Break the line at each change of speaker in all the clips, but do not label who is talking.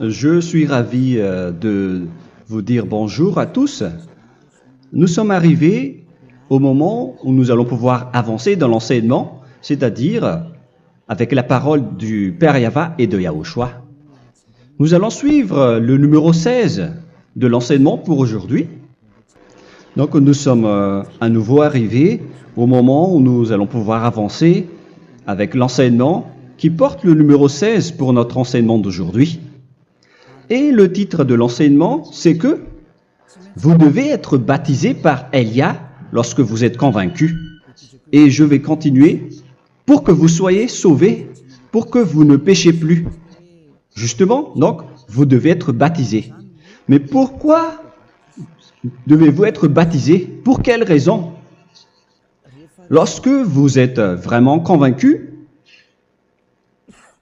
Je suis ravi de vous dire bonjour à tous. Nous sommes arrivés au moment où nous allons pouvoir avancer dans l'enseignement, c'est-à-dire avec la parole du Père Yava et de Yahushua. Nous allons suivre le numéro 16 de l'enseignement pour aujourd'hui. Donc nous sommes à nouveau arrivés au moment où nous allons pouvoir avancer avec l'enseignement qui porte le numéro 16 pour notre enseignement d'aujourd'hui. Et le titre de l'enseignement, c'est que vous devez être baptisé par Elia lorsque vous êtes convaincu. Et je vais continuer pour que vous soyez sauvés, pour que vous ne péchez plus. Justement, donc, vous devez être baptisé. Mais pourquoi devez-vous être baptisé? Pour quelle raison? Lorsque vous êtes vraiment convaincu,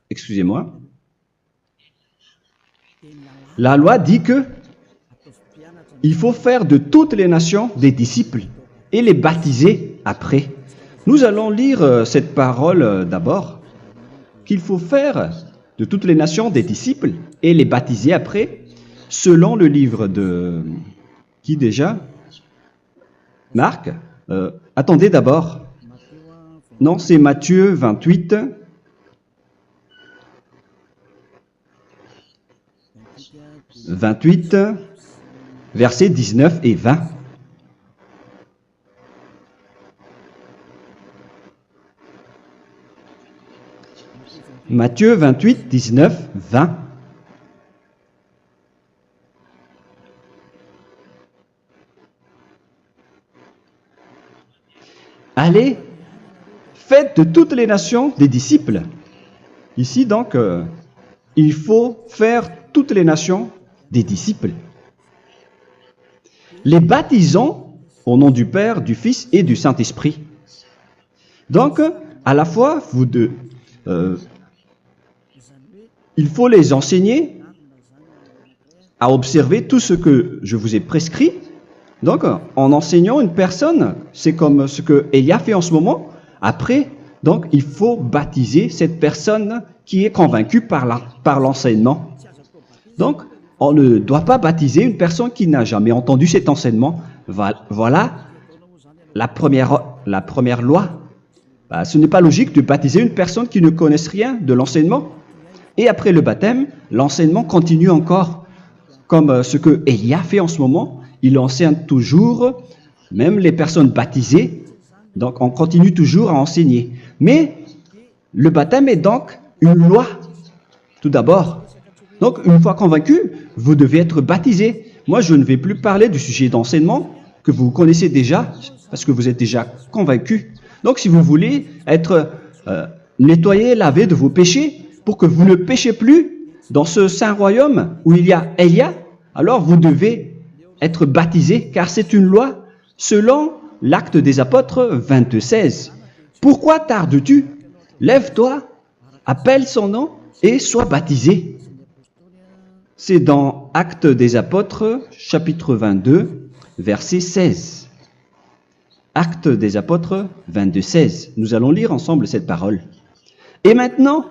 excusez-moi, la loi dit que il faut faire de toutes les nations des disciples et les baptiser après. Nous allons lire cette parole d'abord, qu'il faut faire de toutes les nations des disciples et les baptiser après, selon le livre de... Qui déjà? Marc. Attendez d'abord. Non, c'est Matthieu 28. Versets 19 et 20. Matthieu 28, 19, 20. Allez, faites de toutes les nations des disciples. Ici donc, il faut faire toutes les nations des disciples. Les baptisons au nom du Père, du Fils et du Saint-Esprit. Donc, à la fois, il faut les enseigner à observer tout ce que je vous ai prescrit. Donc, en enseignant une personne, c'est comme ce que Elia fait en ce moment. Après, donc, il faut baptiser cette personne qui est convaincue par l'enseignement. Donc, on ne doit pas baptiser une personne qui n'a jamais entendu cet enseignement. Voilà la première loi. Ce n'est pas logique de baptiser une personne qui ne connaisse rien de l'enseignement. Et après le baptême, l'enseignement continue encore, comme ce que Elia fait en ce moment. Il enseigne toujours, même les personnes baptisées. Donc, on continue toujours à enseigner. Mais le baptême est donc une loi, tout d'abord. Donc, une fois convaincu, vous devez être baptisé. Moi, je ne vais plus parler du sujet d'enseignement que vous connaissez déjà, parce que vous êtes déjà convaincu. Donc, si vous voulez être nettoyé, lavé de vos péchés, pour que vous ne péchez plus dans ce saint royaume où il y a Elia, alors vous devez être baptisé, car c'est une loi selon l'Acte des Apôtres 22:16. Pourquoi tardes-tu? Lève-toi, appelle son nom et sois baptisé. C'est dans Actes des Apôtres, chapitre 22, verset 16. Actes des Apôtres 22:16. Nous allons lire ensemble cette parole. Et maintenant,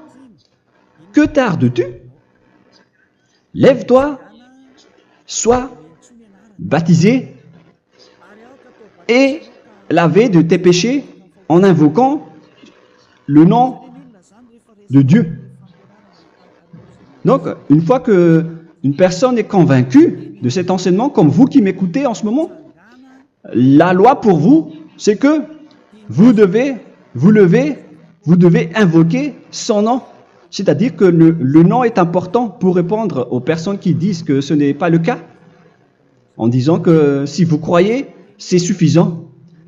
que tardes-tu? Lève-toi, sois baptisé et lavé de tes péchés en invoquant le nom de Dieu. Donc, une fois qu'une personne est convaincue de cet enseignement, comme vous qui m'écoutez en ce moment, la loi pour vous, c'est que vous devez invoquer son nom. C'est-à-dire que le nom est important pour répondre aux personnes qui disent que ce n'est pas le cas, en disant que si vous croyez, c'est suffisant.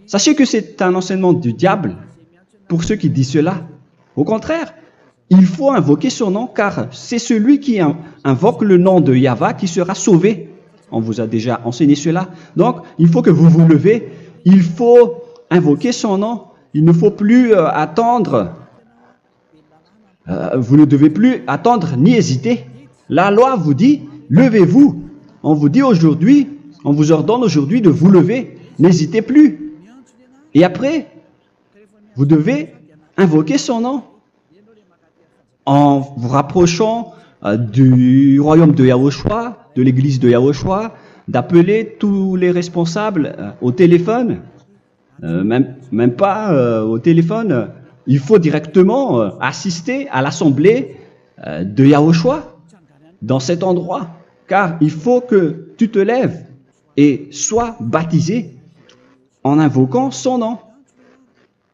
Sachez que c'est un enseignement du diable pour ceux qui disent cela. Au contraire, il faut invoquer son nom, car c'est celui qui invoque le nom de Yahva qui sera sauvé. On vous a déjà enseigné cela. Donc, il faut que vous vous levez, il faut invoquer son nom. Il ne faut plus attendre. Vous ne devez plus attendre ni hésiter. La loi vous dit, levez-vous. On vous dit aujourd'hui, on vous ordonne aujourd'hui de vous lever. N'hésitez plus. Et après, vous devez invoquer son nom en vous rapprochant du royaume de Yahushua, de l'église de Yahushua, d'appeler tous les responsables au téléphone, même pas au téléphone. Il faut directement assister à l'assemblée de Yahushua dans cet endroit, car il faut que tu te lèves et sois baptisé en invoquant son nom.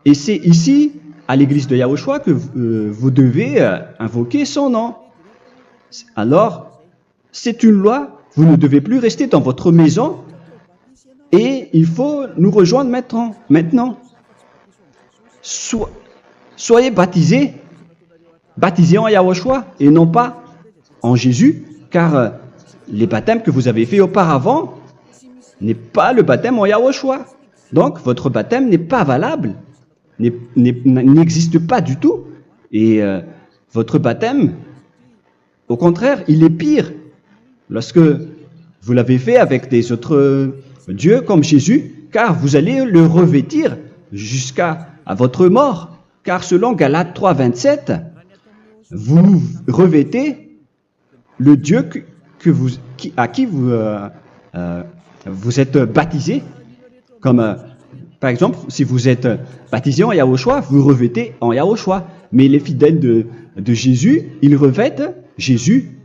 Et c'est ici, à l'église de Yahushua, que vous devez invoquer son nom. Alors, c'est une loi, vous ne devez plus rester dans votre maison et il faut nous rejoindre maintenant. Soyez baptisés en Yahushua et non pas en Jésus, car les baptêmes que vous avez faits auparavant n'est pas le baptême en Yahushua. Donc, votre baptême n'est pas valable, n'existe pas du tout. Et votre baptême, au contraire, il est pire lorsque vous l'avez fait avec des autres dieux comme Jésus, car vous allez le revêtir jusqu'à votre mort. Car selon Galates 3, 27, vous revêtez le Dieu à qui vous êtes baptisé. Comme par exemple, si vous êtes baptisé en Yahushua, vous revêtez en Yahushua. Mais les fidèles de Jésus, ils revêtent Jésus.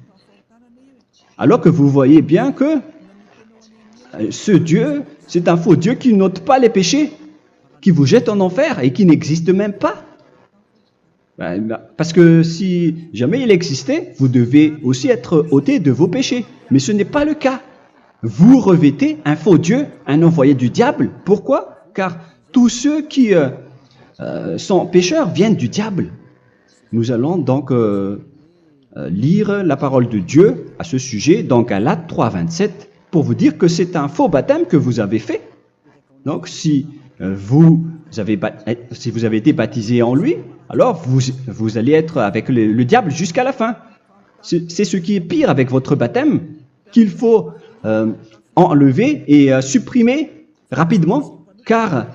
Alors que vous voyez bien que ce Dieu, c'est un faux Dieu qui n'ôte pas les péchés, qui vous jette en enfer et qui n'existe même pas. Parce que si jamais il existait, vous devez aussi être ôté de vos péchés. Mais ce n'est pas le cas. Vous revêtez un faux Dieu, un envoyé du diable. Pourquoi? Car tous ceux qui sont pécheurs viennent du diable. Nous allons donc lire la parole de Dieu à ce sujet dans Galates 3, 27 pour vous dire que c'est un faux baptême que vous avez fait. Donc si vous avez été baptisé en lui, alors vous allez être avec le diable jusqu'à la fin. C'est ce qui est pire avec votre baptême qu'il faut enlever et supprimer rapidement, car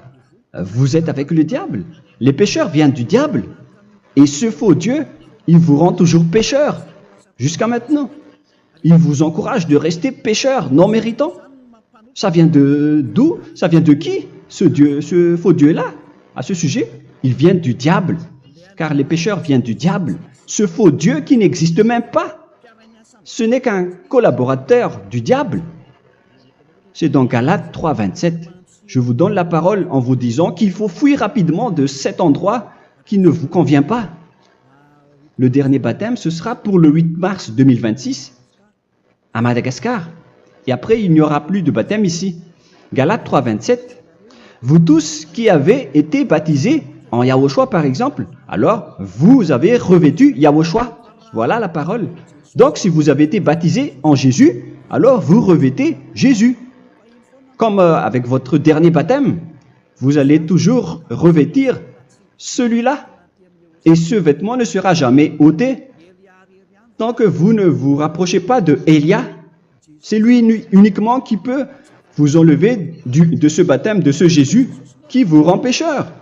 vous êtes avec le diable. Les pécheurs viennent du diable, et ce faux Dieu, il vous rend toujours pécheur, jusqu'à maintenant. Il vous encourage de rester pécheur, non méritant. Ça vient d'où? Ça vient de qui, ce faux Dieu-là? À ce sujet, ils viennent du diable, car les pécheurs viennent du diable. Ce faux Dieu qui n'existe même pas, ce n'est qu'un collaborateur du diable. C'est dans Galates 3, 27. Je vous donne la parole en vous disant qu'il faut fuir rapidement de cet endroit qui ne vous convient pas. Le dernier baptême, ce sera pour le 8 mars 2026 à Madagascar. Et après, il n'y aura plus de baptême ici. Galates 3, 27. Vous tous qui avez été baptisés en Yahushua, par exemple, alors vous avez revêtu Yahushua. Voilà la parole. Donc, si vous avez été baptisé en Jésus, alors vous revêtez Jésus. Comme avec votre dernier baptême, vous allez toujours revêtir celui-là. Et ce vêtement ne sera jamais ôté tant que vous ne vous rapprochez pas de Élia. C'est lui uniquement qui peut vous enlever de ce baptême, de ce Jésus qui vous rend pécheur.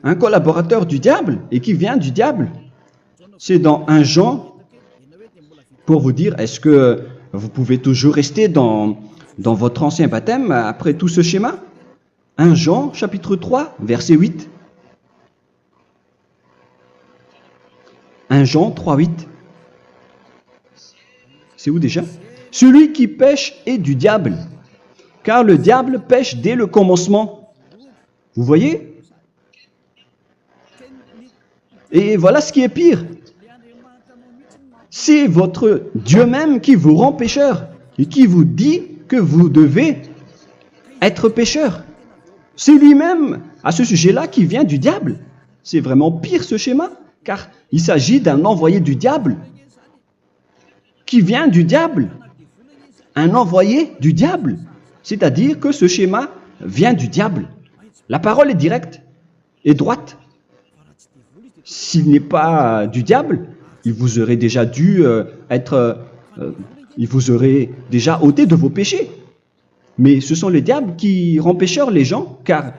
Un collaborateur du diable et qui vient du diable. C'est dans 1 Jean, pour vous dire, est-ce que vous pouvez toujours rester dans votre ancien baptême après tout ce schéma? 1 Jean, chapitre 3, verset 8. 1 Jean 3, 8. C'est où déjà? Celui qui pêche est du diable, car le diable pêche dès le commencement. Vous voyez? Et voilà ce qui est pire. C'est votre Dieu même qui vous rend pécheur et qui vous dit que vous devez être pécheur. C'est lui-même, à ce sujet-là, qui vient du diable. C'est vraiment pire ce schéma, car il s'agit d'un envoyé du diable qui vient du diable. Un envoyé du diable. C'est-à-dire que ce schéma vient du diable. La parole est directe et droite. S'il n'est pas du diable, il vous aurait déjà il vous aurait déjà ôté de vos péchés. Mais ce sont les diables qui rendent pécheurs les gens, car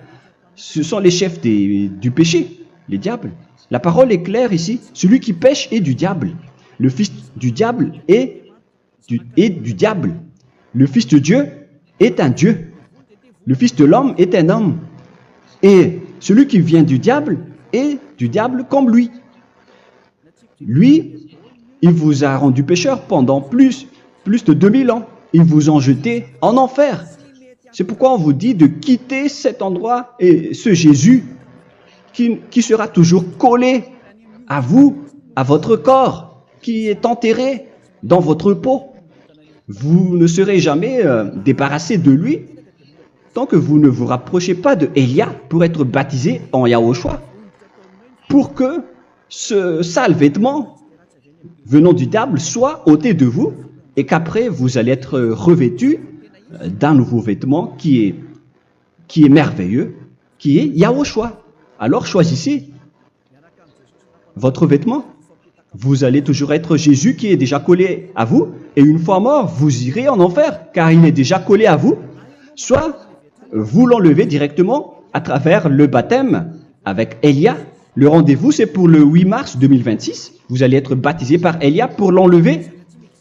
ce sont les chefs du péché, les diables. La parole est claire ici. Celui qui pêche est du diable. le fils du diable est du diable. Le fils de Dieu est un Dieu. Le fils de l'homme est un homme. Et celui qui vient du diable est du diable comme lui. Lui, il vous a rendu pécheur pendant plus de 2000 ans. Il vous a jeté en enfer. C'est pourquoi on vous dit de quitter cet endroit et ce Jésus qui sera toujours collé à vous, à votre corps, qui est enterré dans votre peau. Vous ne serez jamais débarrassé de lui tant que vous ne vous rapprochez pas de Élia pour être baptisé en Yahushua, pour que ce sale vêtement venant du diable soit ôté de vous et qu'après vous allez être revêtu d'un nouveau vêtement qui est merveilleux, qui est Yahushua. Alors choisissez votre vêtement. Vous allez toujours être Jésus qui est déjà collé à vous, et une fois mort, vous irez en enfer, car il est déjà collé à vous. Soit vous l'enlevez directement à travers le baptême avec Élia. Le rendez-vous, c'est pour le 8 mars 2026. Vous allez être baptisé par Élia pour l'enlever,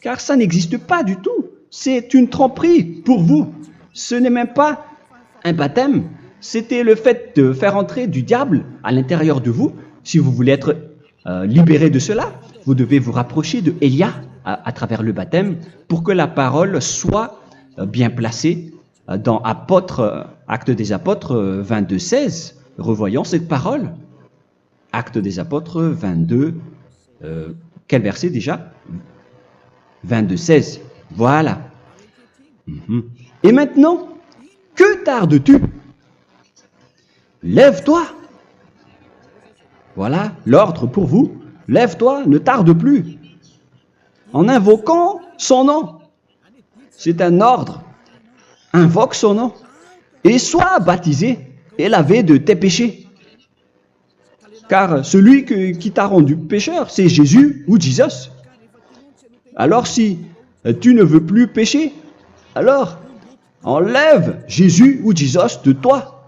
car ça n'existe pas du tout. C'est une tromperie pour vous. Ce n'est même pas un baptême. C'était le fait de faire entrer du diable à l'intérieur de vous. Si vous voulez être libéré de cela, vous devez vous rapprocher de Élia à travers le baptême pour que la parole soit bien placée dans Actes des Apôtres 22, 16. Revoyons cette parole. Actes des Apôtres 22, quel verset déjà? 22, 16. Voilà. Et maintenant, que tardes-tu? Lève-toi. Voilà l'ordre pour vous. Lève-toi, ne tarde plus. En invoquant son nom. C'est un ordre. Invoque son nom. Et sois baptisé et lavé de tes péchés. Car celui qui t'a rendu pécheur, c'est Jésus ou Jesus. Alors si tu ne veux plus pécher, alors enlève Jésus ou Jesus de toi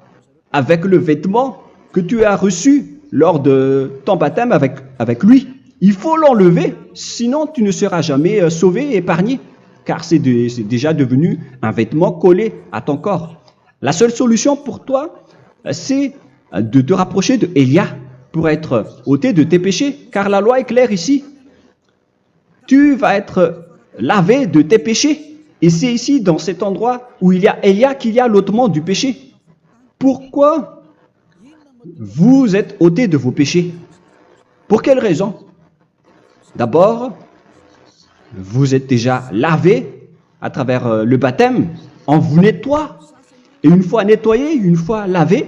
avec le vêtement que tu as reçu lors de ton baptême avec lui. Il faut l'enlever, sinon tu ne seras jamais sauvé et épargné, car c'est déjà devenu un vêtement collé à ton corps. La seule solution pour toi, c'est de te rapprocher de Élia pour être ôté de tes péchés, car la loi est claire ici. Tu vas être lavé de tes péchés. Et c'est ici, dans cet endroit où il y a Élia, qu'il y a l'ôtement du péché. Pourquoi vous êtes ôté de vos péchés? Pour quelle raison? D'abord, vous êtes déjà lavé à travers le baptême. On vous nettoie. Et une fois nettoyé, une fois lavé,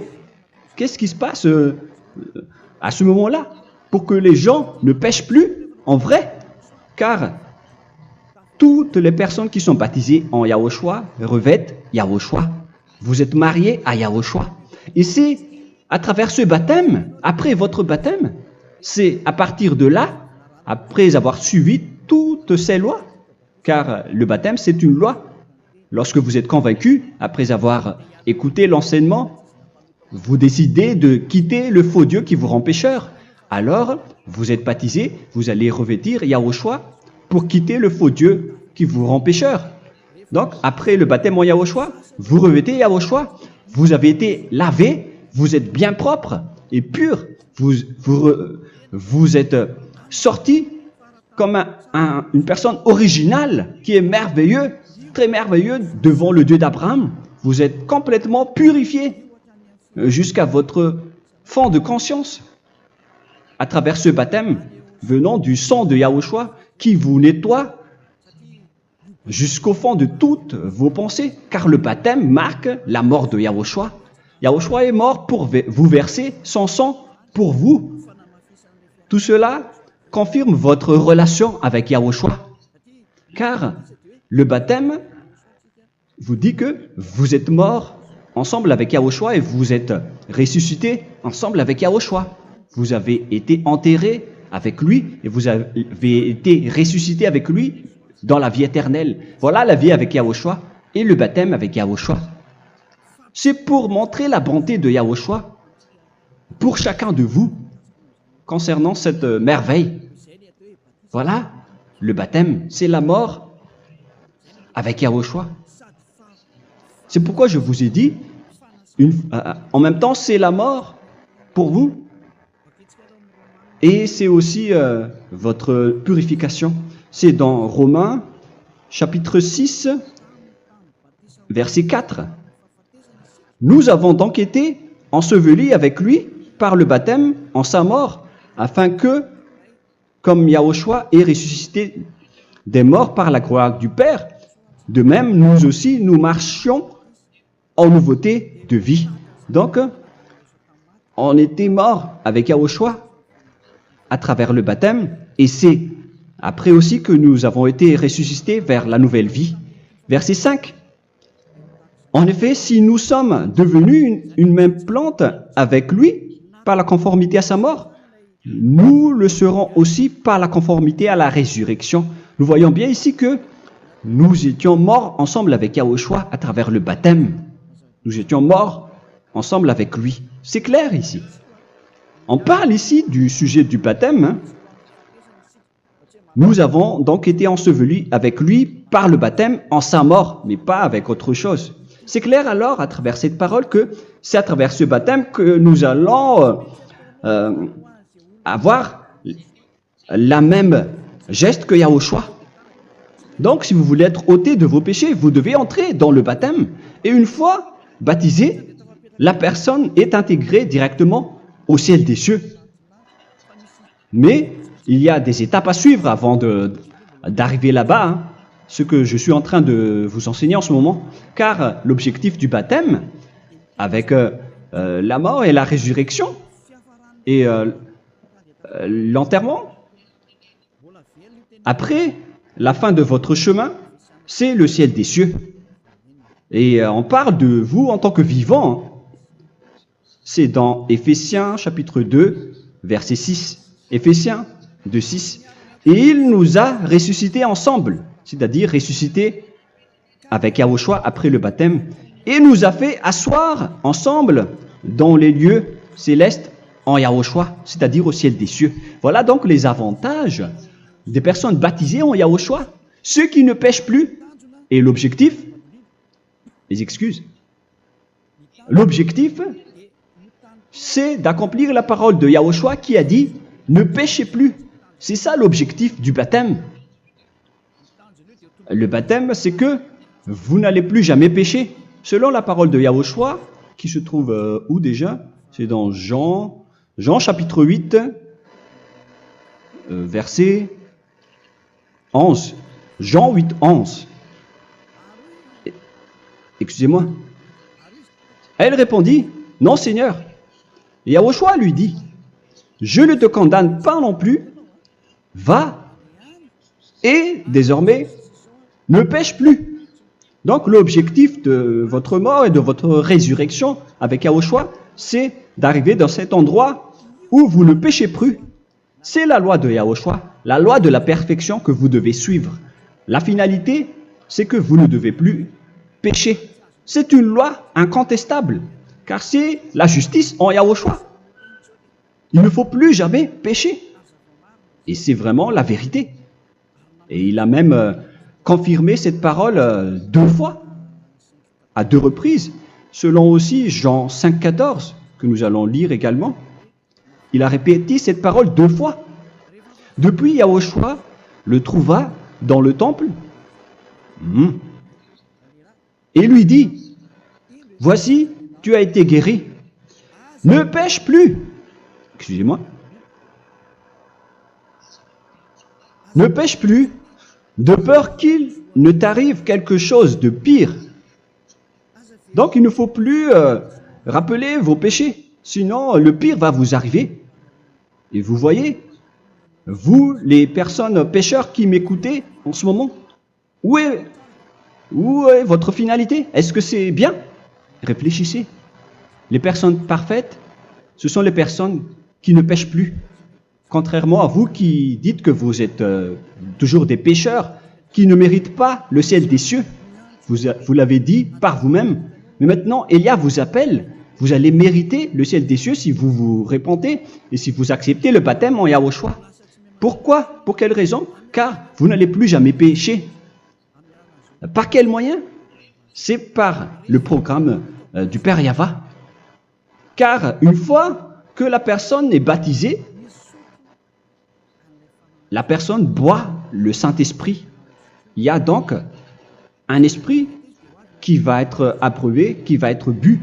qu'est-ce qui se passe à ce moment-là? Pour que les gens ne pêchent plus en vrai. Car toutes les personnes qui sont baptisées en Yahushua revêtent Yahushua. Vous êtes mariés à Yahushua. Et c'est à travers ce baptême, après votre baptême, c'est à partir de là, après avoir suivi toutes ces lois, car le baptême c'est une loi. Lorsque vous êtes convaincu, après avoir écouté l'enseignement, vous décidez de quitter le faux Dieu qui vous rend pécheur. Alors, vous êtes baptisé, vous allez revêtir Yahushua pour quitter le faux Dieu qui vous rend pécheur. Donc, après le baptême en Yahushua, vous revêtez Yahushua. Vous avez été lavé, vous êtes bien propre et pur. Vous êtes sorti comme une personne originale qui est merveilleux, très merveilleux devant le Dieu d'Abraham. Vous êtes complètement purifié jusqu'à votre fond de conscience à travers ce baptême venant du sang de Yahushua qui vous nettoie jusqu'au fond de toutes vos pensées, car le baptême marque la mort de Yahushua. Yahushua est mort pour vous verser son sang pour vous. Tout cela confirme votre relation avec Yahushua, car le baptême vous dit que vous êtes mort ensemble avec Yahushua et vous êtes ressuscité ensemble avec Yahushua. Vous avez été enterré avec lui et vous avez été ressuscité avec lui dans la vie éternelle. Voilà la vie avec Yahushua et le baptême avec Yahushua. C'est pour montrer la bonté de Yahushua pour chacun de vous concernant cette merveille. Voilà le baptême, c'est la mort avec Yahushua. C'est pourquoi je vous ai dit, en même temps, c'est la mort pour vous. Et c'est aussi votre purification. C'est dans Romains, chapitre 6, verset 4. Nous avons donc été ensevelis avec lui par le baptême en sa mort, afin que, comme Yahushua est ressuscité des morts par la gloire du Père, de même, nous aussi, nous marchions en nouveauté de vie. Donc, on était morts avec Yahushua à travers le baptême, et c'est après aussi que nous avons été ressuscités vers la nouvelle vie. Verset 5. En effet, si nous sommes devenus une même plante avec lui par la conformité à sa mort, nous le serons aussi par la conformité à la résurrection. Nous voyons bien ici que nous étions morts ensemble avec Yahushua à travers le baptême. Nous étions morts ensemble avec lui. C'est clair ici. On parle ici du sujet du baptême. Nous avons donc été ensevelis avec lui par le baptême en sa mort, mais pas avec autre chose. C'est clair alors à travers cette parole que c'est à travers ce baptême que nous allons avoir la même geste que Yahushua. Donc si vous voulez être ôté de vos péchés, vous devez entrer dans le baptême. Et une fois baptisé, la personne est intégrée directement au ciel des cieux. Mais il y a des étapes à suivre avant d'arriver là-bas, hein, ce que je suis en train de vous enseigner en ce moment, car l'objectif du baptême, avec la mort et la résurrection, et l'enterrement, après la fin de votre chemin, c'est le ciel des cieux. Et on parle de vous en tant que vivant. C'est dans Éphésiens chapitre 2, verset 6. Éphésiens 2, 6. Et il nous a ressuscités ensemble, c'est-à-dire ressuscités avec Yahushua après le baptême, et nous a fait asseoir ensemble dans les lieux célestes en Yahushua, c'est-à-dire au ciel des cieux. Voilà donc les avantages des personnes baptisées en Yahushua, ceux qui ne pêchent plus. Et l'objectif, les excuses, l'objectif, c'est d'accomplir la parole de Yahushua qui a dit « Ne péchez plus ». C'est ça l'objectif du baptême. Le baptême, c'est que vous n'allez plus jamais pécher. Selon la parole de Yahushua, qui se trouve où déjà? C'est dans Jean chapitre 8, verset 11. Jean 8, 11. Excusez-moi. Elle répondit, « Non, Seigneur. » Et Yahushua lui dit, « Je ne te condamne pas non plus. Va et désormais ne pêche plus. » Donc l'objectif de votre mort et de votre résurrection avec Yahushua, c'est d'arriver dans cet endroit où vous ne péchez plus. C'est la loi de Yahushua, la loi de la perfection que vous devez suivre. La finalité, c'est que vous ne devez plus pécher. C'est une loi incontestable, car c'est la justice en Yahushua. Il ne faut plus jamais pécher. Et c'est vraiment la vérité. Et il a même confirmé cette parole 2 fois, à 2 reprises, selon aussi Jean 5, 14, que nous allons lire également. Il a répété cette parole 2 fois. Depuis, Yahushua le trouva dans le temple et lui dit, « Voici, tu as été guéri. Ne pêche plus. » Excusez-moi. Ne pêche plus, de peur qu'il ne t'arrive quelque chose de pire. Donc il ne faut plus rappeler vos péchés, sinon le pire va vous arriver. Et vous voyez, vous, les personnes pécheurs qui m'écoutez en ce moment, où est votre finalité? Est-ce que c'est bien? Réfléchissez. Les personnes parfaites, ce sont les personnes qui ne pêchent plus. Contrairement à vous qui dites que vous êtes toujours des pécheurs, qui ne méritent pas le ciel des cieux. Vous l'avez dit par vous-même. Mais maintenant, Élia vous appelle. Vous allez mériter le ciel des cieux si vous vous repentez et si vous acceptez le baptême en Yahushua. Pourquoi? Pour quelle raison? car vous n'allez plus jamais pécher. Par quel moyen? C'est par le programme du Père Yahva. Car une fois que la personne est baptisée, la personne boit le Saint-Esprit. Il y a donc un esprit qui va être approuvé, qui va être bu,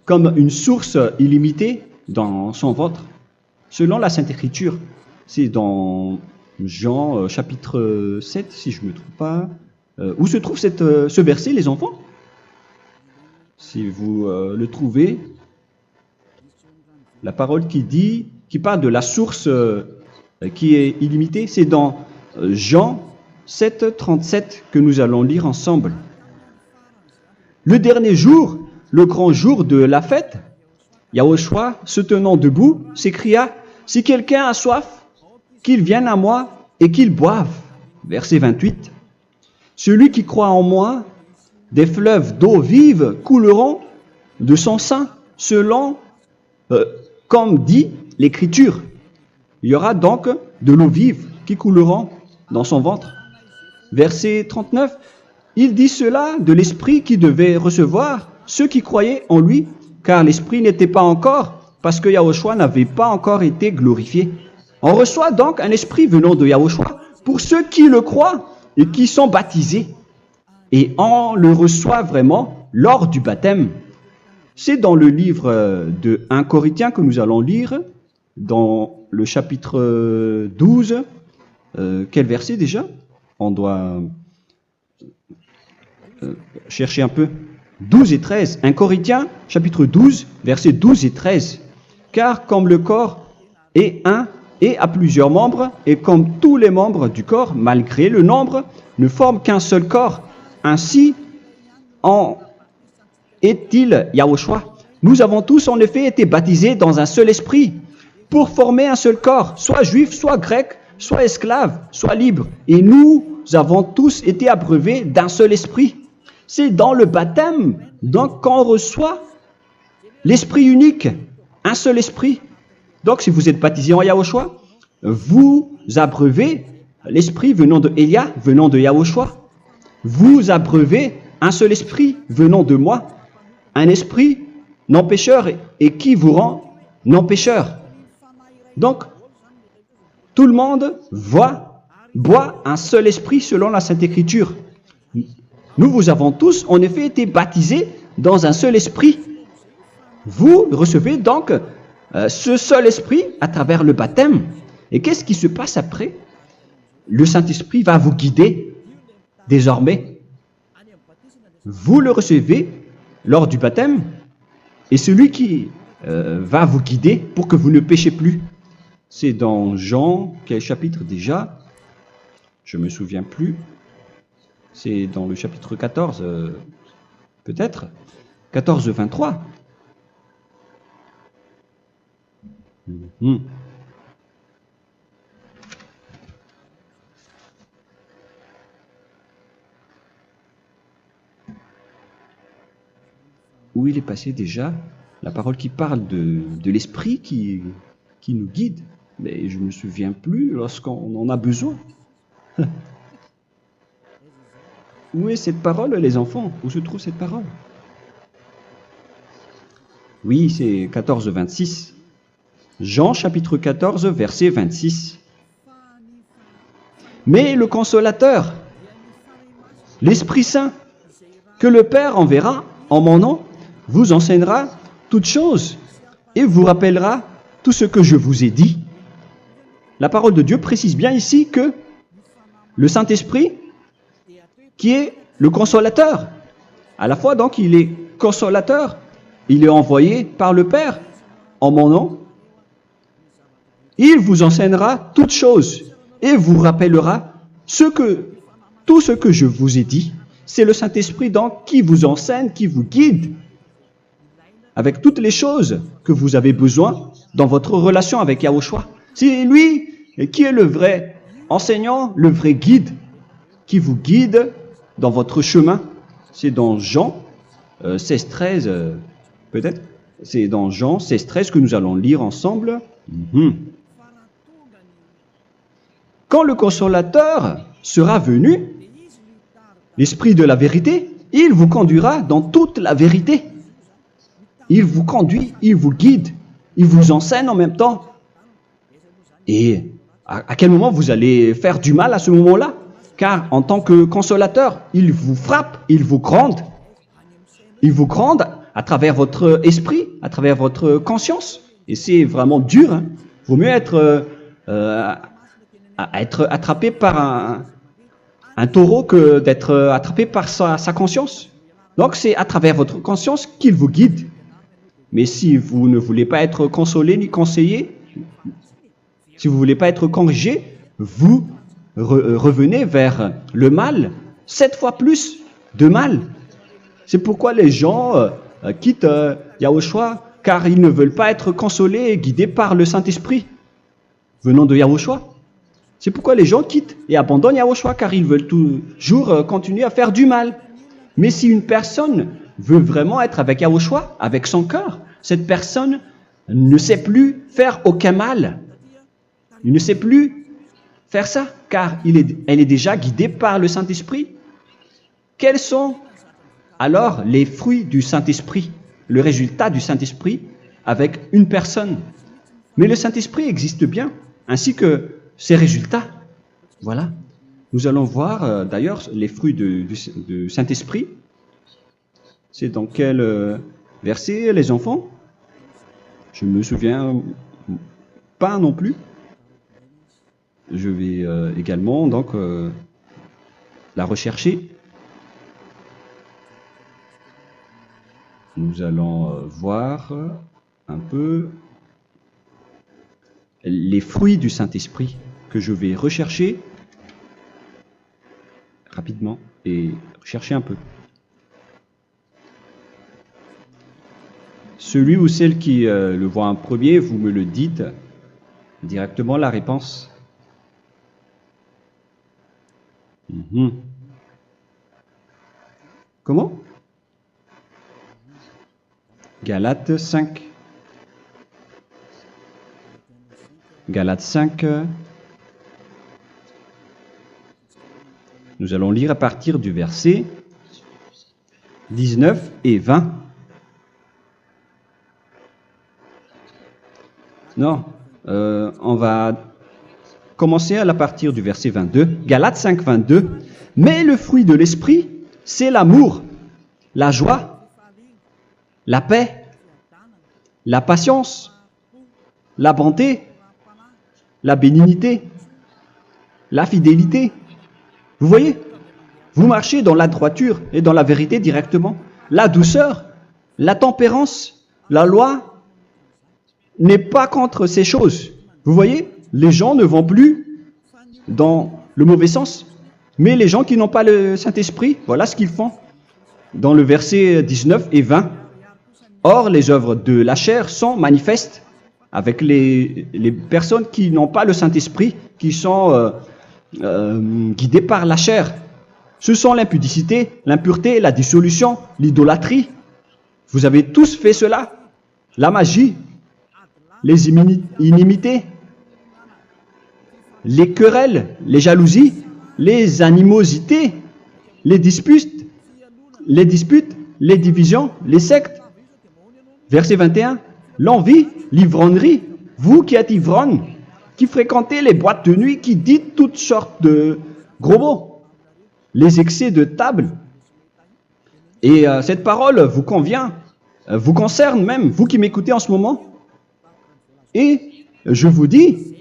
comme une source illimitée dans son ventre, selon la Sainte Écriture. C'est dans Jean chapitre 7, si je ne me trompe pas. Où se trouve ce verset, les enfants? Si vous le trouvez, la parole qui parle de la source qui est illimitée, c'est dans Jean 7, 37 que nous allons lire ensemble. Le dernier jour, le grand jour de la fête, Yahushua, se tenant debout, s'écria, « Si quelqu'un a soif, qu'il vienne à moi et qu'il boive. » Verset 28. « Celui qui croit en moi, des fleuves d'eau vive couleront de son sein, selon, comme dit l'Écriture. » Il y aura donc de l'eau vive qui couleront dans son ventre. Verset 39. Il dit cela de l'Esprit qui devait recevoir ceux qui croyaient en lui, car l'Esprit n'était pas encore, parce que Yahushua n'avait pas encore été glorifié. On reçoit donc un Esprit venant de Yahushua pour ceux qui le croient et qui sont baptisés. Et on le reçoit vraiment lors du baptême. C'est dans le livre de 1 Corinthiens que nous allons lire, dans le chapitre 12. Quel verset déjà? On doit chercher un peu. 12 et 13. 1 Corinthiens, chapitre 12, versets 12 et 13. Car comme le corps est un et a plusieurs membres, et comme tous les membres du corps, malgré le nombre, ne forment qu'un seul corps, ainsi en est-il Yahushua. Nous avons tous en effet été baptisés dans un seul esprit, pour former un seul corps, soit juif, soit grec, soit esclave, soit libre. Et nous avons tous été abreuvés d'un seul esprit. C'est dans le baptême, donc, qu'on reçoit l'esprit unique, un seul esprit. Donc, si vous êtes baptisé en Yahushua, vous abreuvez l'esprit venant de Elia, venant de Yahushua. Vous abreuvez un seul esprit venant de moi, un esprit non pécheur et qui vous rend non pécheur. Donc, tout le monde boit un seul esprit selon la Sainte Écriture. Nous vous avons tous en effet été baptisés dans un seul esprit. Vous recevez donc ce seul esprit à travers le baptême. Et qu'est-ce qui se passe après? Le Saint-Esprit va vous guider désormais. Vous le recevez lors du baptême et celui qui va vous guider pour que vous ne péchez plus. C'est dans Jean, quel chapitre déjà? Je ne me souviens plus. C'est dans le chapitre 14, peut-être. 14, 23. Où il est passé déjà? La parole qui parle de l'esprit qui nous guide. Mais je ne me souviens plus lorsqu'on en a besoin. Où est cette parole, les enfants? Où se trouve cette parole? Oui, c'est 14, 26. Jean chapitre 14, verset 26. Mais le consolateur, l'Esprit Saint, que le Père enverra en mon nom, vous enseignera toutes choses et vous rappellera tout ce que je vous ai dit. La parole de Dieu précise bien ici que le Saint-Esprit, qui est le consolateur, à la fois donc il est consolateur, il est envoyé par le Père en mon nom, il vous enseignera toutes choses et vous rappellera tout ce que je vous ai dit. C'est le Saint-Esprit donc qui vous enseigne, qui vous guide avec toutes les choses que vous avez besoin dans votre relation avec Yahushua. C'est lui qui est le vrai enseignant, le vrai guide, qui vous guide dans votre chemin. C'est dans Jean 16, 13, peut-être. C'est dans Jean 16, 13 que nous allons lire ensemble. quand le consolateur sera venu, l'Esprit de la vérité, il vous conduira dans toute la vérité. Il vous conduit, il vous guide, il vous enseigne en même temps. Et à quel moment vous allez faire du mal à ce moment-là? Car en tant que consolateur, il vous frappe, il vous gronde. Il vous gronde à travers votre esprit, à travers votre conscience. Et c'est vraiment dur. Hein. Vaut mieux être attrapé par un taureau que d'être attrapé par sa conscience. Donc c'est à travers votre conscience qu'il vous guide. Mais si vous ne voulez pas être consolé ni conseillé, si vous ne voulez pas être corrigé, vous revenez vers le mal, 7 fois plus de mal. C'est pourquoi les gens quittent Yahushua, car ils ne veulent pas être consolés et guidés par le Saint-Esprit venant de Yahushua. C'est pourquoi les gens quittent et abandonnent Yahushua, car ils veulent toujours continuer à faire du mal. Mais si une personne veut vraiment être avec Yahushua, avec son cœur, cette personne ne sait plus faire aucun mal. Il ne sait plus faire ça, car elle est déjà guidée par le Saint-Esprit. Quels sont alors les fruits du Saint-Esprit, le résultat du Saint-Esprit avec une personne? Mais le Saint-Esprit existe bien, ainsi que ses résultats. Voilà. Nous allons voir d'ailleurs les fruits du Saint-Esprit. C'est dans quel verset, les enfants? Je ne me souviens pas non plus. Je vais également donc la rechercher. Nous allons voir un peu les fruits du Saint-Esprit que je vais rechercher rapidement et rechercher un peu. Celui ou celle qui le voit en premier, vous me le dites directement la réponse. Comment? Galates 5. Galates 5. Nous allons lire à partir du verset 19 et 20. Non, on va commencer à partir du verset 22. Galates 5, 22. Mais le fruit de l'esprit, c'est l'amour, la joie, la paix, la patience, la bonté, la bénignité, la fidélité. Vous voyez? Vous marchez dans la droiture et dans la vérité directement. La douceur, la tempérance, la loi n'est pas contre ces choses. Vous voyez? Les gens ne vont plus dans le mauvais sens. Mais les gens qui n'ont pas le Saint-Esprit, voilà ce qu'ils font. Dans le verset 19 et 20. Or, les œuvres de la chair sont manifestes avec les personnes qui n'ont pas le Saint-Esprit, qui sont guidées par la chair. Ce sont l'impudicité, l'impureté, la dissolution, l'idolâtrie. Vous avez tous fait cela. La magie, les inimités, les querelles, les jalousies, les animosités, les disputes, les divisions, les sectes. Verset 21, l'envie, l'ivrognerie, vous qui êtes ivrognes, qui fréquentez les boîtes de nuit, qui dites toutes sortes de gros mots, les excès de table. Et cette parole vous convient, vous concerne même, vous qui m'écoutez en ce moment. Et je vous dis,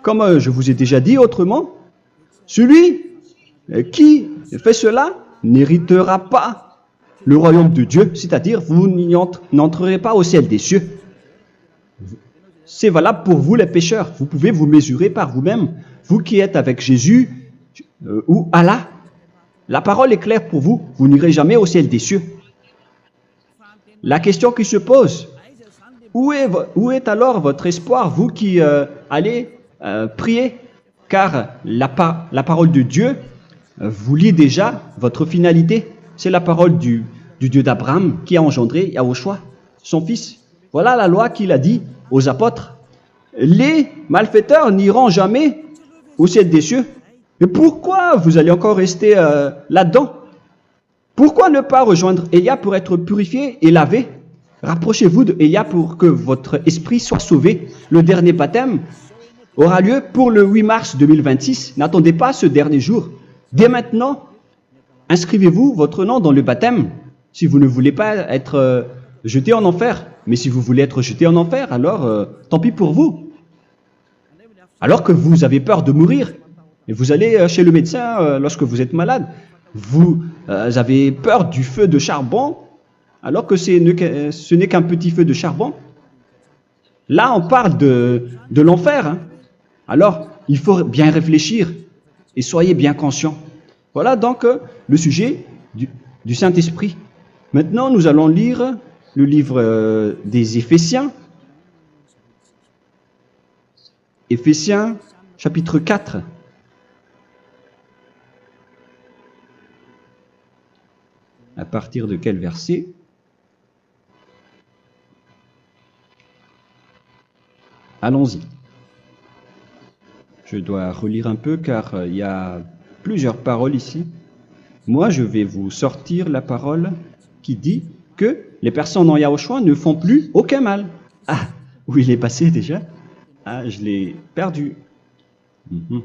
comme je vous ai déjà dit autrement, celui qui fait cela n'héritera pas le royaume de Dieu, c'est-à-dire vous n'entrerez pas au ciel des cieux. C'est valable pour vous les pécheurs. Vous pouvez vous mesurer par vous-même, vous qui êtes avec Jésus ou Allah. La parole est claire pour vous, vous n'irez jamais au ciel des cieux. La question qui se pose, où est alors votre espoir, vous qui allez prier? Car la parole de Dieu vous lit déjà votre finalité. C'est la parole du Dieu d'Abraham qui a engendré Yahushua, son fils. Voilà la loi qu'il a dit aux apôtres. Les malfaiteurs n'iront jamais au ciel des cieux. Mais pourquoi vous allez encore rester là-dedans? Pourquoi ne pas rejoindre Élia pour être purifié et lavé? Rapprochez-vous de Élia pour que votre esprit soit sauvé. Le dernier baptême aura lieu pour le 8 mars 2026. N'attendez pas ce dernier jour. Dès maintenant, inscrivez-vous votre nom dans le baptême si vous ne voulez pas être jeté en enfer. Mais si vous voulez être jeté en enfer, alors tant pis pour vous. Alors que vous avez peur de mourir, et vous allez chez le médecin lorsque vous êtes malade, vous avez peur du feu de charbon, alors que ce n'est qu'un petit feu de charbon. Là, on parle de l'enfer. Hein. Alors, il faut bien réfléchir et soyez bien conscients. Voilà donc le sujet du Saint-Esprit. Maintenant, nous allons lire le livre des Éphésiens. Éphésiens, chapitre 4. À partir de quel verset? Allons-y. Je dois relire un peu car il y a plusieurs paroles ici. Moi, je vais vous sortir la parole qui dit que les personnes en Yahushua ne font plus aucun mal. Ah, où il est passé déjà? Ah, je l'ai perdu.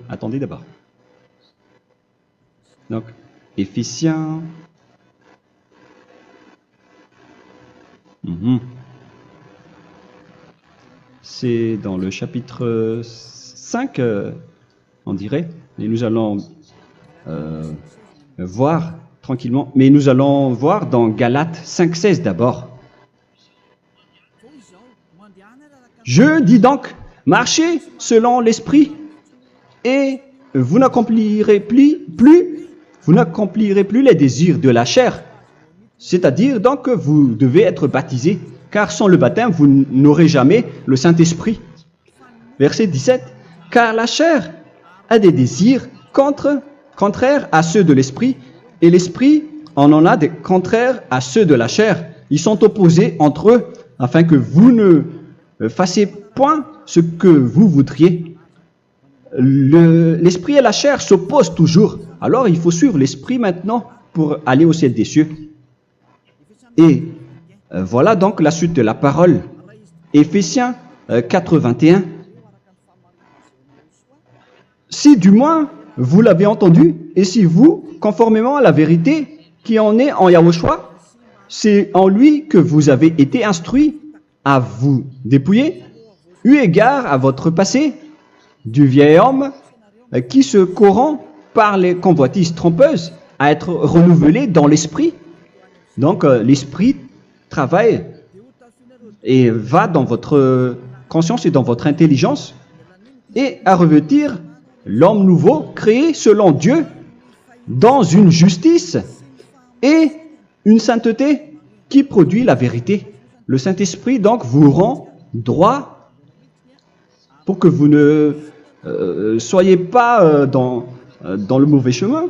Attendez d'abord. Donc, Éphésiens. C'est dans le chapitre 5, on dirait. Et nous allons voir tranquillement. Mais nous allons voir dans Galates 5,16 d'abord. Je dis donc, marchez selon l'esprit, et vous n'accomplirez plus les désirs de la chair. C'est-à-dire donc que vous devez être baptisé, car sans le baptême, vous n'aurez jamais le Saint-Esprit. Verset 17. Car la chair a des désirs contraires à ceux de l'esprit, et l'esprit en a des contraires à ceux de la chair. Ils sont opposés entre eux, afin que vous ne fassiez point ce que vous voudriez. L'esprit et la chair s'opposent toujours. Alors il faut suivre l'esprit maintenant pour aller au ciel des cieux. Et voilà donc la suite de la parole. Éphésiens 4:21. Si du moins vous l'avez entendu, et si vous, conformément à la vérité qui en est en Yahushua, c'est en lui que vous avez été instruits à vous dépouiller, eu égard à votre passé, du vieil homme qui se corrompt par les convoitises trompeuses, à être renouvelé dans l'esprit. Donc l'esprit travaille et va dans votre conscience et dans votre intelligence, et à revêtir l'homme nouveau créé selon Dieu dans une justice et une sainteté qui produit la vérité. Le Saint-Esprit donc vous rend droit pour que vous ne soyez pas dans le mauvais chemin,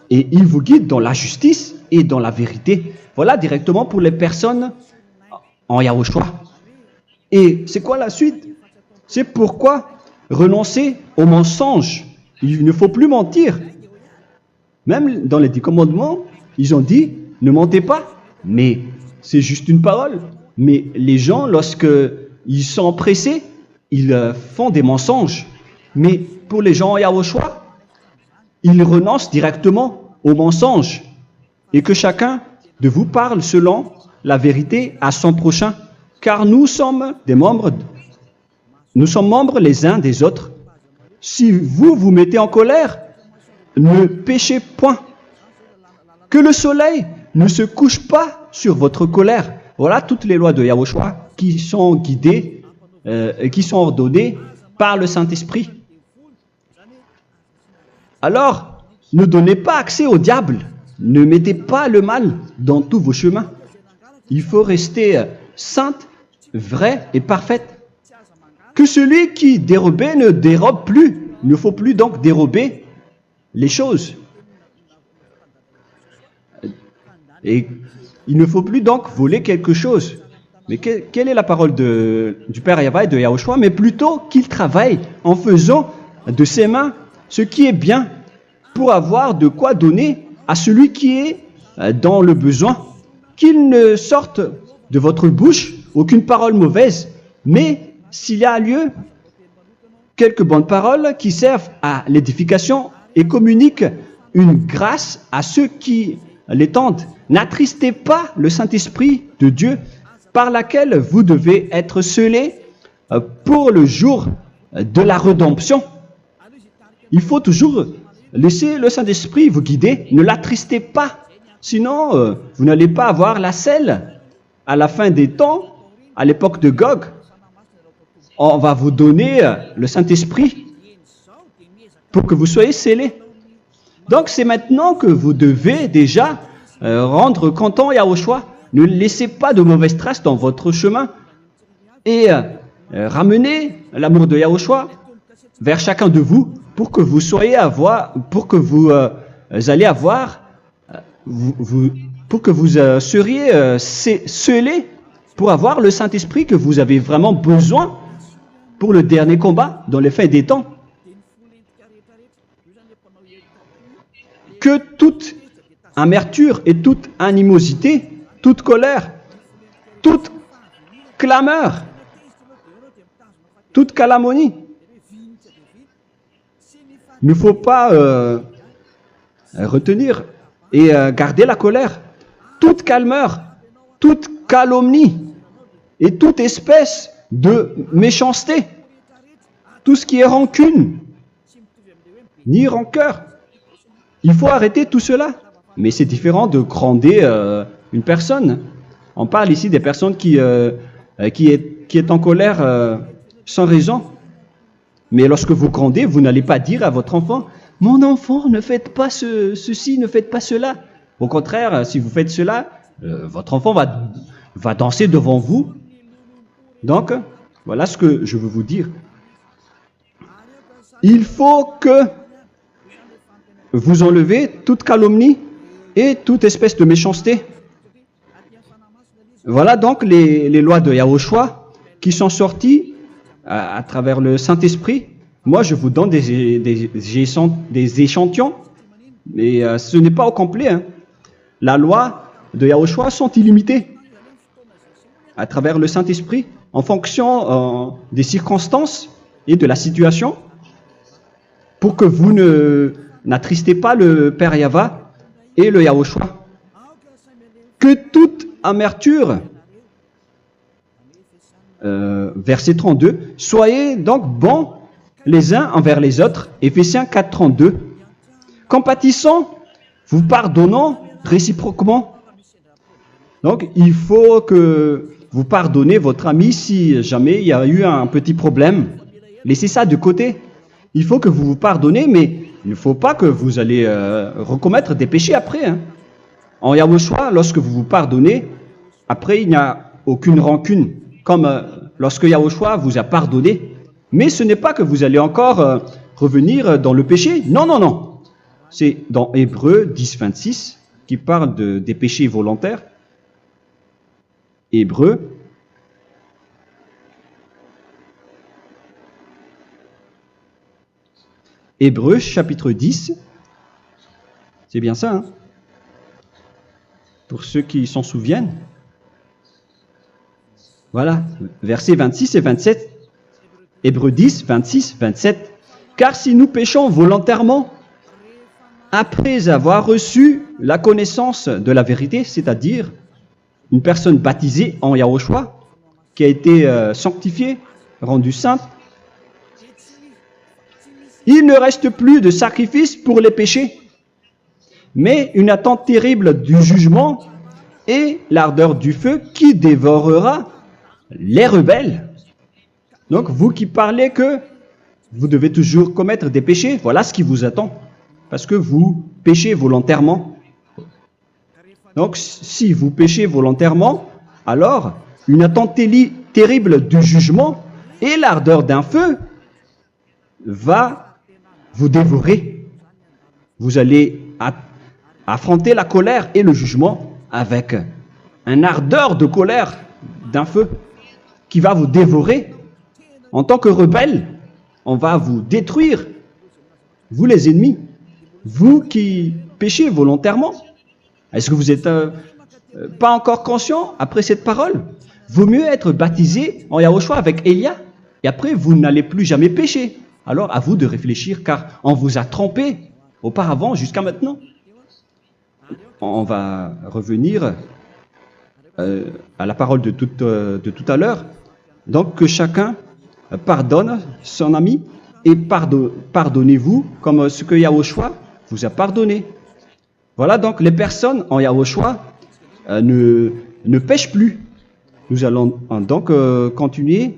et il vous guide dans la justice et dans la vérité. Voilà directement pour les personnes en Yahushua. Et c'est quoi la suite? C'est pourquoi renoncer au mensonge. Il ne faut plus mentir. Même dans les 10 commandements, ils ont dit ne mentez pas. Mais c'est juste une parole. Mais les gens, lorsque ils sont pressés, ils font des mensonges. Mais pour les gens en Yahushua, ils renoncent directement au mensonge. Et que chacun de vous parle selon la vérité à son prochain. Car nous sommes membres les uns des autres. Si vous vous mettez en colère, ne péchez point. Que le soleil ne se couche pas sur votre colère. Voilà toutes les lois de Yahushua qui sont guidées et qui sont ordonnées par le Saint-Esprit. Alors, ne donnez pas accès au diable. Ne mettez pas le mal dans tous vos chemins. Il faut rester sainte, vraie et parfaite. Que celui qui dérobait ne dérobe plus. Il ne faut plus donc dérober les choses. Et il ne faut plus donc voler quelque chose. Mais quelle est la parole du Père Yahweh et de Yahushua? Mais plutôt qu'il travaille en faisant de ses mains ce qui est bien pour avoir de quoi donner à celui qui est dans le besoin. Qu'il ne sorte de votre bouche aucune parole mauvaise, mais s'il y a lieu, quelques bonnes paroles qui servent à l'édification et communiquent une grâce à ceux qui l'étendent. N'attristez pas le Saint-Esprit de Dieu par laquelle vous devez être scellés pour le jour de la rédemption. Il faut toujours laisser le Saint-Esprit vous guider. Ne l'attristez pas, sinon vous n'allez pas avoir la selle. À la fin des temps, à l'époque de Gog, on va vous donner le Saint-Esprit pour que vous soyez scellés. Donc c'est maintenant que vous devez déjà rendre content Yahushua. Ne laissez pas de mauvaises traces dans votre chemin et ramenez l'amour de Yahushua vers chacun de vous pour que vous soyez pour que vous seriez scellés pour avoir le Saint-Esprit que vous avez vraiment besoin pour le dernier combat dans les fins des temps. Que toute amertume et toute animosité, toute colère, toute clameur, toute calomnie, il ne faut pas retenir et garder la colère, toute calmeur, toute calomnie et toute espèce de méchanceté, tout ce qui est rancune, ni rancœur. Il faut arrêter tout cela. Mais c'est différent de gronder une personne. On parle ici des personnes qui est en colère sans raison. Mais lorsque vous grondez, vous n'allez pas dire à votre enfant « Mon enfant, ne faites pas ceci, ne faites pas cela ». Au contraire, si vous faites cela, votre enfant va danser devant vous. Donc, voilà ce que je veux vous dire. Il faut que vous enlevez toute calomnie et toute espèce de méchanceté. Voilà donc les lois de Yahushua qui sont sorties à travers le Saint-Esprit. Moi, je vous donne des échantillons, mais ce n'est pas au complet. Hein. La loi de Yahushua sont illimitées à travers le Saint-Esprit en fonction des circonstances et de la situation pour que vous n'attristez pas le Père Yahva et le Yahushua. Que toute amertume, verset 32, soyez donc bons les uns envers les autres, Éphésiens 4, 32, compatissant, vous pardonnant réciproquement. Donc, il faut que vous pardonnez votre ami si jamais il y a eu un petit problème. Laissez ça de côté. Il faut que vous vous pardonnez, mais il ne faut pas que vous allez recommettre des péchés après. Hein. En Yahushua, lorsque vous vous pardonnez, après il n'y a aucune rancune, comme lorsque Yahushua vous a pardonné. Mais ce n'est pas que vous allez encore revenir dans le péché. Non, non, non. C'est dans Hébreux 10, 26 qui parle des péchés volontaires. Hébreux. Hébreux chapitre 10. C'est bien ça, hein? Pour ceux qui s'en souviennent. Voilà, versets 26 et 27. Hébreux 10, 26, 27. Car si nous péchons volontairement, après avoir reçu la connaissance de la vérité, c'est-à-dire une personne baptisée en Yahushua, qui a été sanctifiée, rendue sainte, il ne reste plus de sacrifice pour les péchés, mais une attente terrible du jugement et l'ardeur du feu qui dévorera les rebelles. Donc, vous qui parlez que vous devez toujours commettre des péchés, voilà ce qui vous attend, parce que vous péchez volontairement. Donc, si vous péchez volontairement, alors une attente terrible du jugement et l'ardeur d'un feu va vous dévorer. Vous allez affronter la colère et le jugement avec une ardeur de colère d'un feu qui va vous dévorer. En tant que rebelle, on va vous détruire vous les ennemis, vous qui péchez volontairement. Est-ce que vous n'êtes pas encore conscient après cette parole? Vaut mieux être baptisé en Yahushua avec Elia, et après vous n'allez plus jamais pécher. Alors à vous de réfléchir, car on vous a trompé auparavant jusqu'à maintenant. On va revenir à la parole de tout à l'heure. Donc que chacun pardonne son ami et pardonnez-vous comme ce que Yahushua vous a pardonné. Voilà donc les personnes en Yahushua ne pêchent plus. Nous allons donc continuer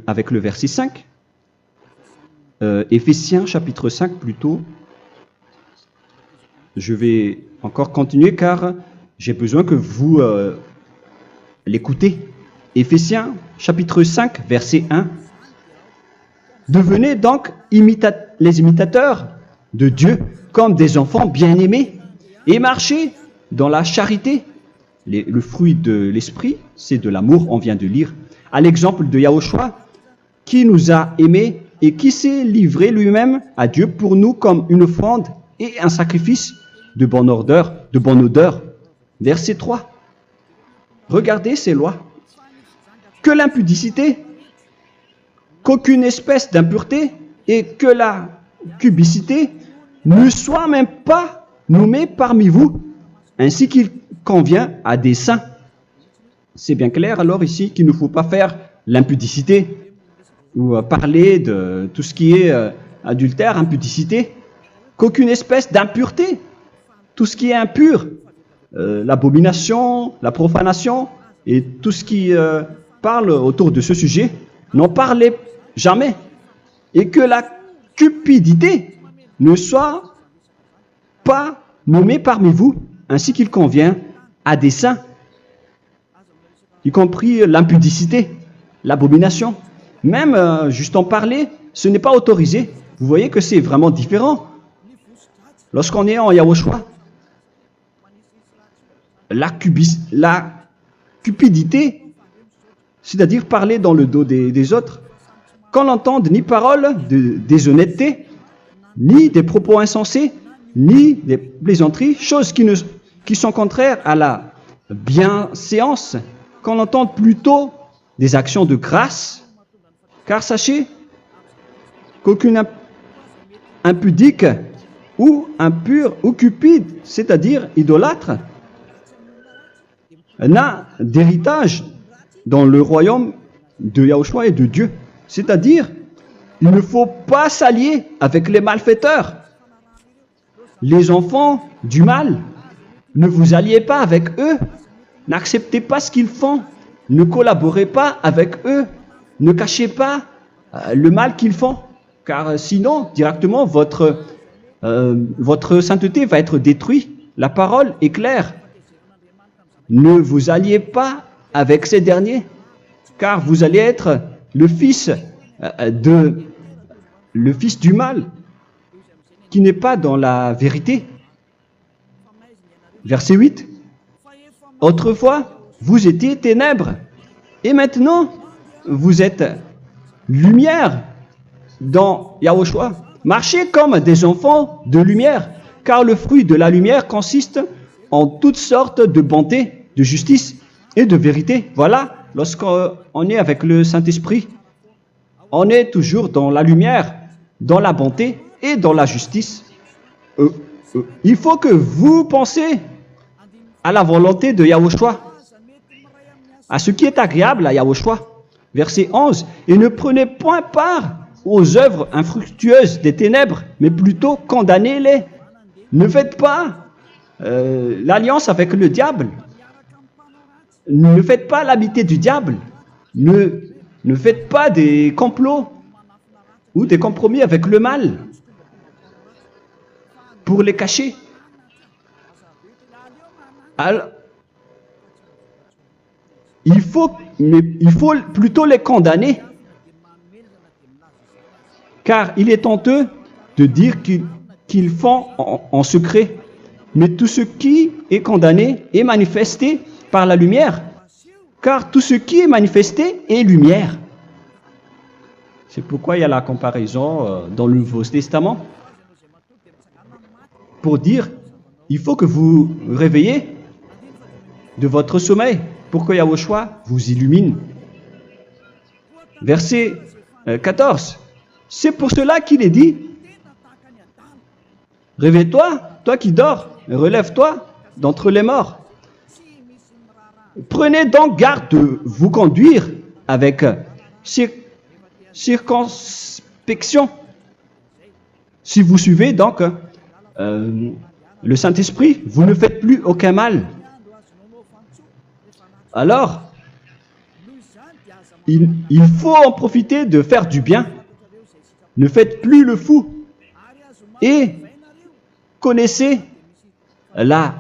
avec le verset 5. Éphésiens chapitre 5 plutôt. Je vais encore continuer car j'ai besoin que vous l'écoutez. Éphésiens chapitre 5 verset 1. Devenez donc les imitateurs de Dieu comme des enfants bien-aimés et marchez dans la charité. Le fruit de l'esprit, c'est de l'amour, on vient de lire, à l'exemple de Yahushua qui nous a aimés et qui s'est livré lui-même à Dieu pour nous comme une offrande et un sacrifice de bonne odeur. Verset 3. Regardez ces lois. Que l'impudicité, qu'aucune espèce d'impureté et que la cubicité ne soit même pas nommée parmi vous, ainsi qu'il convient à des saints. C'est bien clair alors ici qu'il ne faut pas faire l'impudicité ou parler de tout ce qui est adultère, impudicité, qu'aucune espèce d'impureté, tout ce qui est impur, l'abomination, la profanation et tout ce qui parle autour de ce sujet, n'en parlez jamais. Et que la cupidité ne soit pas nommée parmi vous, ainsi qu'il convient à des saints, y compris l'impudicité, l'abomination. Même juste en parler, ce n'est pas autorisé. Vous voyez que c'est vraiment différent. Lorsqu'on est en Yahushua, la cupidité, c'est-à-dire parler dans le dos des autres, qu'on n'entende ni parole de déshonnêteté, ni des propos insensés, ni des plaisanteries, choses qui sont contraires à la bienséance, qu'on entende plutôt des actions de grâce, car sachez qu'aucune impudique ou impure ou cupide, c'est-à-dire idolâtre, n'a d'héritage dans le royaume de Yahushua et de Dieu. C'est-à-dire, il ne faut pas s'allier avec les malfaiteurs. Les enfants du mal, ne vous alliez pas avec eux. N'acceptez pas ce qu'ils font. Ne collaborez pas avec eux. Ne cachez pas le mal qu'ils font. Car sinon, directement, votre sainteté va être détruite. La parole est claire. Ne vous alliez pas avec ces derniers, car vous allez être le fils du mal, qui n'est pas dans la vérité. Verset 8. Autrefois, vous étiez ténèbres, et maintenant, vous êtes lumière dans Yahushua. Marchez comme des enfants de lumière, car le fruit de la lumière consiste en toutes sortes de bonté, de justice et de vérité. Voilà, lorsqu'on est avec le Saint-Esprit, on est toujours dans la lumière, dans la bonté et dans la justice. Il faut que vous pensiez à la volonté de Yahushua, à ce qui est agréable à Yahushua. Verset 11. Et ne prenez point part aux œuvres infructueuses des ténèbres, mais plutôt condamnez-les. Ne faites pas l'alliance avec le diable. Ne faites pas l'amitié du diable. Ne faites pas des complots ou des compromis avec le mal pour les cacher. Alors, il faut plutôt les condamner, car il est honteux de dire qu'ils font en secret. Mais tout ce qui est condamné est manifesté par la lumière, car tout ce qui est manifesté est lumière. C'est pourquoi il y a la comparaison dans le Nouveau Testament pour dire, il faut que vous réveillez de votre sommeil pour que Yahushua vous illumine. Verset 14. C'est pour cela qu'il est dit, réveille-toi, toi qui dors, relève-toi d'entre les morts. Prenez donc garde de vous conduire avec circonspection. Si vous suivez donc le Saint-Esprit, vous ne faites plus aucun mal. Alors, il faut en profiter de faire du bien. Ne faites plus le fou. Et connaissez la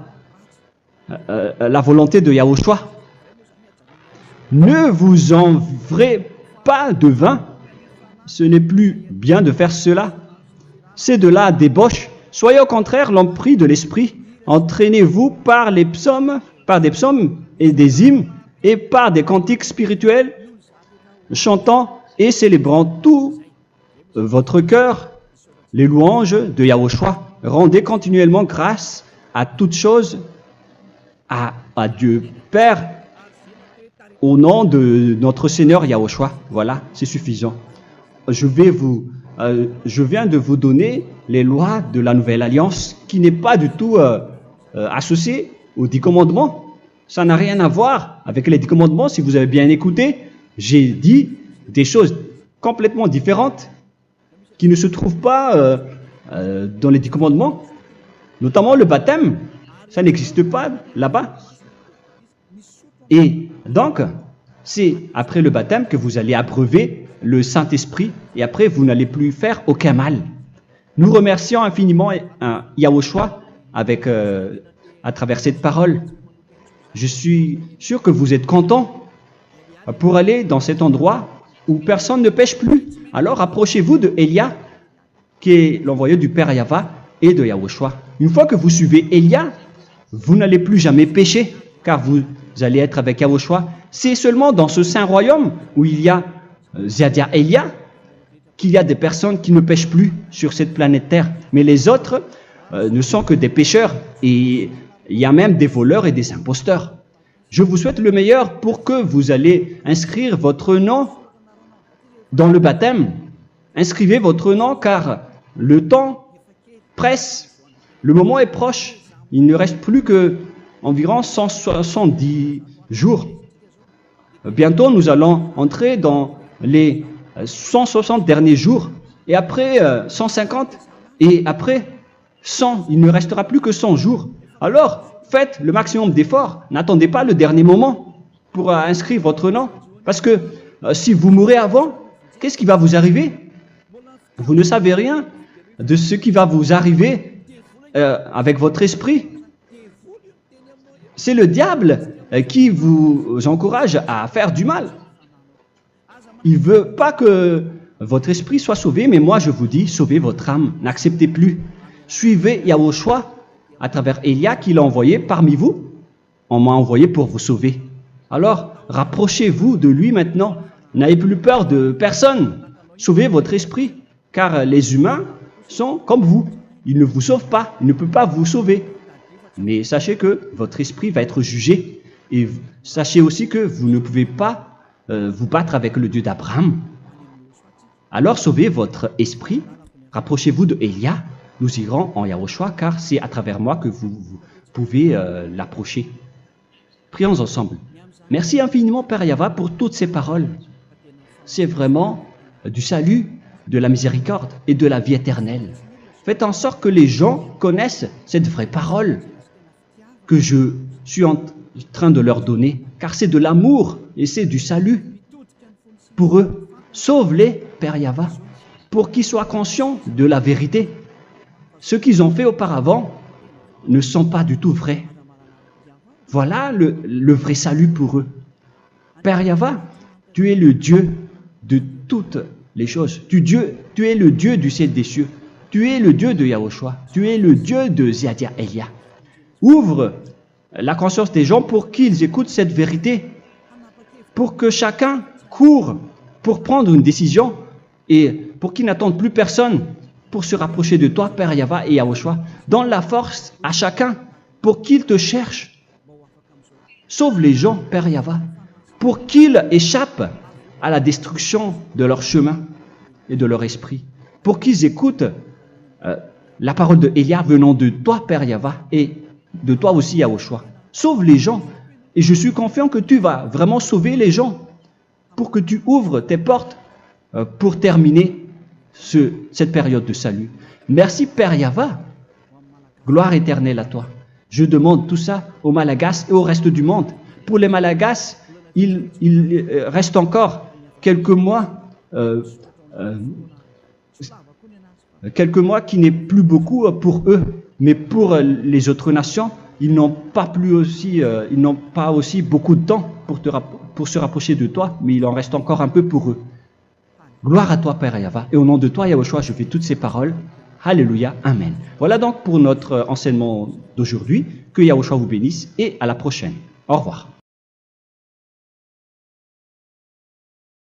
volonté de Yahushua. Ne vous envrez pas de vin. Ce n'est plus bien de faire cela. C'est de la débauche. Soyez au contraire l'empris de l'esprit. Entraînez-vous par des psaumes et des hymnes et par des cantiques spirituels, chantant et célébrant tout votre cœur les louanges de Yahushua. Rendez continuellement grâce à toutes choses à Dieu Père au nom de notre Seigneur Yahushua. Voilà, c'est suffisant. Je viens de vous donner les lois de la Nouvelle Alliance qui n'est pas du tout associée aux 10 commandements. Ça n'a rien à voir avec les 10 commandements. Si vous avez bien écouté, j'ai dit des choses complètement différentes qui ne se trouvent pas dans les 10 commandements. Notamment le baptême, ça n'existe pas là-bas. Et donc, c'est après le baptême que vous allez abreuver le Saint-Esprit et après vous n'allez plus faire aucun mal. Nous remercions infiniment Yahushua à travers cette parole. Je suis sûr que vous êtes contents pour aller dans cet endroit où personne ne pêche plus. Alors approchez-vous de Élia, qui est l'envoyé du Père Yahva et de Yahushua. Une fois que vous suivez Élia, vous n'allez plus jamais pécher, car vous allez être avec Yahushua. C'est seulement dans ce saint royaume où il y a Ziadia Elia qu'il y a des personnes qui ne pêchent plus sur cette planète Terre. Mais les autres ne sont que des pécheurs et il y a même des voleurs et des imposteurs. Je vous souhaite le meilleur pour que vous allez inscrire votre nom dans le baptême. Inscrivez votre nom car le temps presse, le moment est proche. Il ne reste plus que environ 170 jours. Bientôt, nous allons entrer dans les 160 derniers jours, et après 150, et après 100. Il ne restera plus que 100 jours. Alors, faites le maximum d'efforts. N'attendez pas le dernier moment pour inscrire votre nom. Parce que si vous mourrez avant, qu'est-ce qui va vous arriver? Vous ne savez rien de ce qui va vous arriver avec votre esprit. C'est le diable qui vous encourage à faire du mal. Il ne veut pas que votre esprit soit sauvé, mais moi je vous dis, sauvez votre âme, n'acceptez plus. Suivez Yahushua à travers Élia qu'il a envoyé parmi vous. On m'a envoyé pour vous sauver. Alors, rapprochez-vous de lui maintenant. N'ayez plus peur de personne. Sauvez votre esprit, car les humains sont comme vous. Ils ne vous sauvent pas, ils ne peuvent pas vous sauver. Mais sachez que votre esprit va être jugé. Et sachez aussi que vous ne pouvez pas vous battre avec le Dieu d'Abraham. Alors sauvez votre esprit, rapprochez-vous de Élia, nous irons en Yahushua, car c'est à travers moi que vous pouvez l'approcher. Prions ensemble. Merci infiniment, Père Yahva, pour toutes ces paroles. C'est vraiment du salut, de la miséricorde et de la vie éternelle. Faites en sorte que les gens connaissent cette vraie parole que je suis en train de leur donner, car c'est de l'amour et c'est du salut pour eux. Sauve-les, Père Yahva, pour qu'ils soient conscients de la vérité. Ce qu'ils ont fait auparavant ne sont pas du tout vrais. Voilà le vrai salut pour eux. Père Yahva, tu es le Dieu de toutes les choses. Tu es le Dieu du ciel des cieux. Tu es le Dieu de Yahushua. Tu es le Dieu de Ziadia Elia. Ouvre la conscience des gens pour qu'ils écoutent cette vérité, pour que chacun court pour prendre une décision et pour qu'ils n'attendent plus personne pour se rapprocher de toi, Père Yahweh et Yahushua. Donne la force à chacun pour qu'ils te cherchent. Sauve les gens, Père Yahweh, pour qu'ils échappent à la destruction de leur chemin et de leur esprit, pour qu'ils écoutent la parole de Élia venant de toi, Père Yahweh, et de toi aussi, Yahushua. Sauve les gens, et je suis confiant que tu vas vraiment sauver les gens, pour que tu ouvres tes portes pour terminer cette période de salut. Merci, Père Yahweh. Gloire éternelle à toi. Je demande tout ça aux Malagasy et au reste du monde. Pour les Malagasy, il reste encore quelques mois qui n'est plus beaucoup pour eux, mais pour les autres nations, ils n'ont pas aussi beaucoup de temps pour se rapprocher de toi, mais il en reste encore un peu pour eux. Gloire à toi, Père Yahweh, et au nom de toi, Yahushua, je fais toutes ces paroles. Alléluia, Amen. Voilà donc pour notre enseignement d'aujourd'hui. Que Yahushua vous bénisse et à la prochaine. Au revoir.